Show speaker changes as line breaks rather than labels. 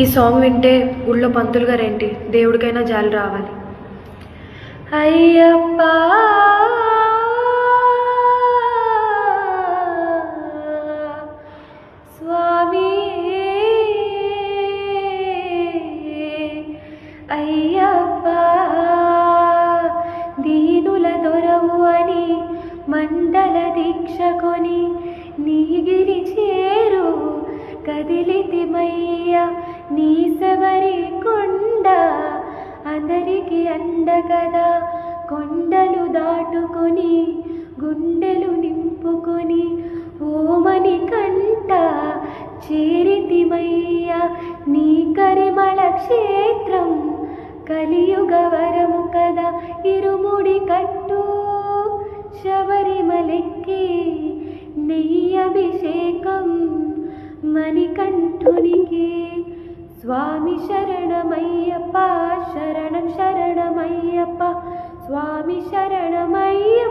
ఈ సాంగ్ వింటే ఊళ్ళో పంతులు గారేంటి దేవుడికైనా జాలి రావాలి. అయ్యప్ప స్వామి అయ్యప్ప దీనుల దొరవు అని మండల దీక్ష కొని నీగిరి చేరు కదిలితిమయ్య నీ శబరి కొండ అందరికి అండ కదా. కొండలు దాటుకొని గుండెలు నింపుకొని ఓమని కంట చేరితిమయ్య నీ కరిమళ క్షేత్రం కలియుగ వరము కదా. ఇరుముడి కట్టు శబరిమలెక్కి నెయ్యభిషేకం మణికంఠునికి. స్వామి శరణమయ్యప్ప శరణం శరణమయ్యప్ప స్వామి శరణమయ్యప్ప.